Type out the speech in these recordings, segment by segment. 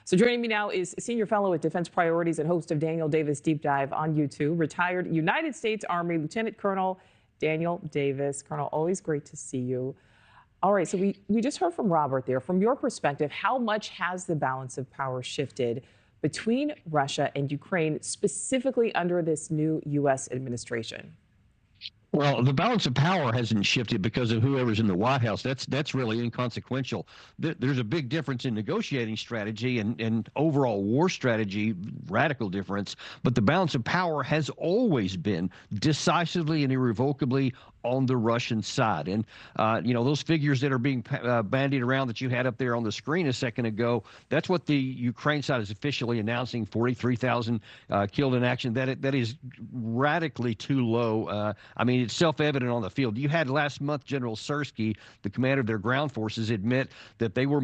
So joining me now is senior fellow at Defense Priorities and host of Daniel Davis Deep Dive on YouTube, retired United States Army Lieutenant Colonel Daniel Davis. Colonel, always great to see you. All right, so we just heard from Robert there. From your perspective, how much has the balance of power shifted between Russia and Ukraine, specifically under this new U.S. administration? Well, the balance of power hasn't shifted because of whoever's in the White House. That's really inconsequential. There's a big difference in negotiating strategy and overall war strategy, radical difference. But the balance of power has always been decisively and irrevocably on the Russian side. And, those figures that are being bandied around that you had up there on the screen a second ago, that's what the Ukraine side is officially announcing, 43,000 killed in action. That is radically too low. It's self-evident on the field. You had last month General Sirski, the commander of their ground forces, admit that they were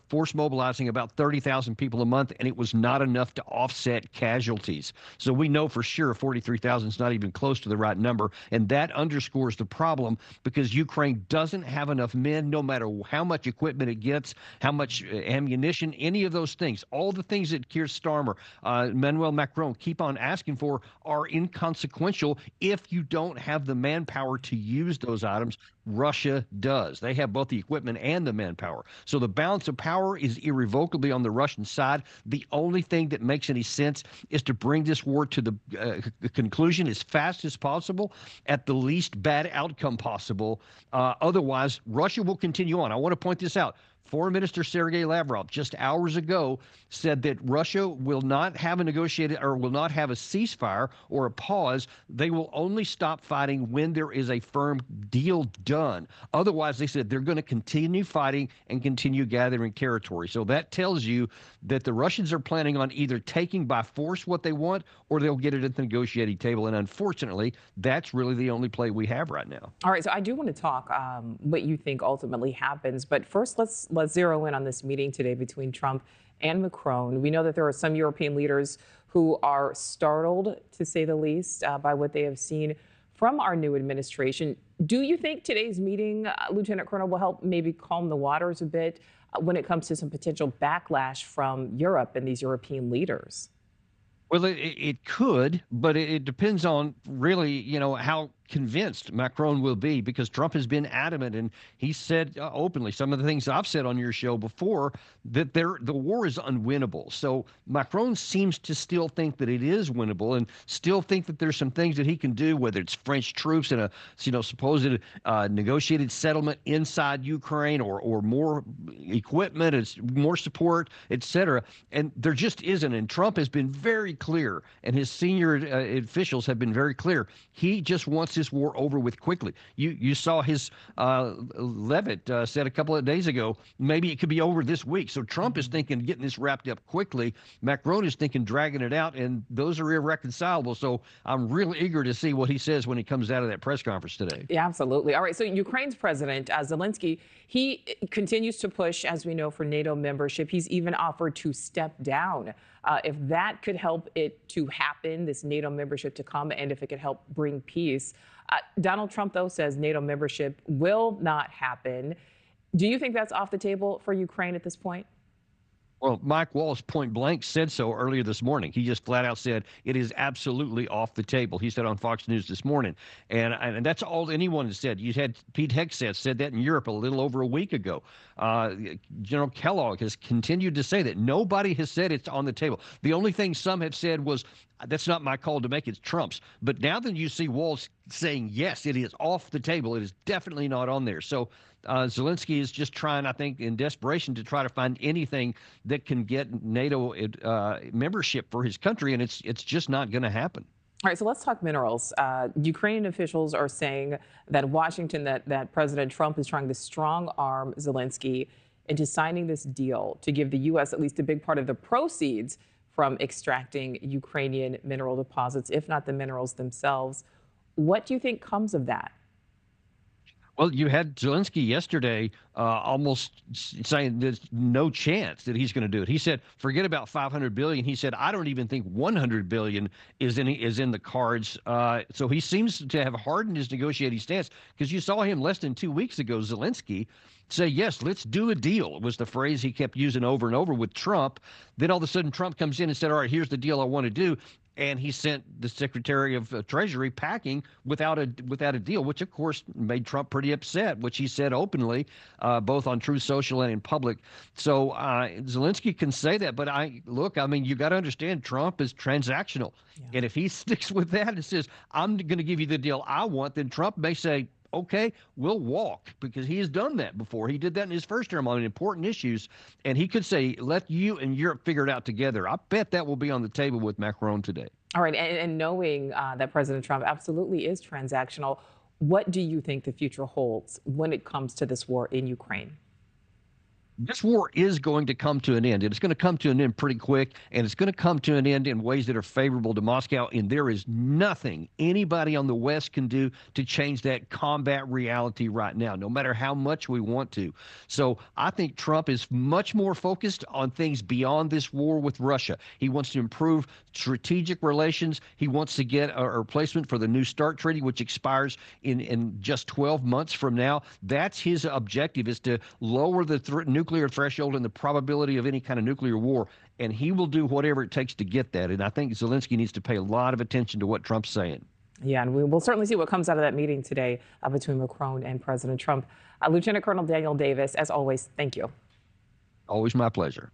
force mobilizing about 30,000 people a month, and it was not enough to offset casualties. So we know for sure 43,000 is not even close to the right number, and that underscores the problem because Ukraine doesn't have enough men, no matter how much equipment it gets, how much ammunition, any of those things. All the things that Keir Starmer, Emmanuel Macron keep on asking for are inconsequential if you don't have the manpower to use those items. Russia does. They have both the equipment and the manpower. So the balance of power is irrevocably on the Russian side. The only thing that makes any sense is to bring this war to the conclusion as fast as possible at the least bad outcome possible. Otherwise, Russia will continue on. I want to point this out. Foreign Minister Sergei Lavrov just hours ago said that Russia will not have a negotiated or will not have a ceasefire or a pause. They will only stop fighting when there is a firm deal done. Otherwise, they said they're going to continue fighting and continue gathering territory. So that tells you that the Russians are planning on either taking by force what they want or they'll get it at the negotiating table. And unfortunately, that's really the only play we have right now. All right, so I do want to talk what you think ultimately happens. But first, let's zero in on this meeting today between Trump and Macron. We know that there are some European leaders who are startled, to say the least, by what they have seen from our new administration. Do you think today's meeting, Lieutenant Colonel, will help maybe calm the waters a bit when it comes to some potential backlash from Europe and these European leaders? Well, it could, but it depends on really, how convinced Macron will be, because Trump has been adamant and he said openly some of the things I've said on your show before, that the war is unwinnable. So Macron seems to still think that it is winnable and still think that there's some things that he can do, whether it's French troops and a supposed negotiated settlement inside Ukraine or more equipment, it's more support, etc. And there just isn't. And Trump has been very clear, and his senior officials have been very clear. He just wants this war over with quickly. You saw his Levitt said a couple of days ago, maybe it could be over this week. So Trump is thinking getting this wrapped up quickly. Macron is thinking dragging it out, and those are irreconcilable. So I'm really eager to see what he says when he comes out of that press conference today. Yeah, absolutely. All right, so Ukraine's president, Zelensky, he continues to push, as we know, for NATO membership. He's even offered to step down if that could help it to happen, this NATO membership to come, and if it could help bring peace. Donald Trump, though, says NATO membership will not happen. Do you think that's off the table for Ukraine at this point? Well, Mike Waltz point blank said so earlier this morning. He just flat out said it is absolutely off the table. He said on Fox News this morning. And that's all anyone has said. You had Pete Hegseth said that in Europe a little over a week ago. General Kellogg has continued to say that. Nobody has said it's on the table. The only thing some have said was, that's not my call to make, it's Trump's. But now that you see Waltz saying, yes, it is off the table, it is definitely not on there. So Zelensky is just trying, I think, in desperation to try to find anything that can get NATO membership for his country, and it's just not going to happen. All right, so let's talk minerals. Ukrainian officials are saying that Washington, that President Trump is trying to strong-arm Zelensky into signing this deal to give the U.S. at least a big part of the proceeds from extracting Ukrainian mineral deposits, if not the minerals themselves. What do you think comes of that? Well, you had Zelensky yesterday almost saying there's no chance that he's going to do it. He said, "Forget about 500 billion." He said, "I don't even think 100 billion is in the cards." So he seems to have hardened his negotiating stance because you saw him less than 2 weeks ago, Zelensky, say, "Yes, let's do a deal." It was the phrase he kept using over and over with Trump. Then all of a sudden, Trump comes in and said, "All right, here's the deal I want to do." And he sent the Secretary of Treasury packing without a deal, which of course made Trump pretty upset, which he said openly, both on Truth Social and in public. So Zelensky can say that, but I mean, you got to understand, Trump is transactional, Yeah. and if he sticks with that and says, "I'm going to give you the deal I want," then Trump may say, "Okay, we'll walk," because he has done that before. He did that in his first term on important issues, and he could say, "Let you and Europe figure it out together." I bet that will be on the table with Macron today. All right, and knowing that President Trump absolutely is transactional, what do you think the future holds when it comes to this war in Ukraine? This war is going to come to an end, and it's going to come to an end pretty quick, and it's going to come to an end in ways that are favorable to Moscow, and there is nothing anybody on the West can do to change that combat reality right now, no matter how much we want to. So I think Trump is much more focused on things beyond this war with Russia. He wants to improve strategic relations. He wants to get a replacement for the New START treaty, which expires in just 12 months from now. That's his objective, is to lower the nuclear threshold and the probability of any kind of nuclear war. And he will do whatever it takes to get that. And I think Zelensky needs to pay a lot of attention to what Trump's saying. Yeah, and we will certainly see what comes out of that meeting today between Macron and President Trump. Lieutenant Colonel Daniel Davis, as always, thank you. Always my pleasure.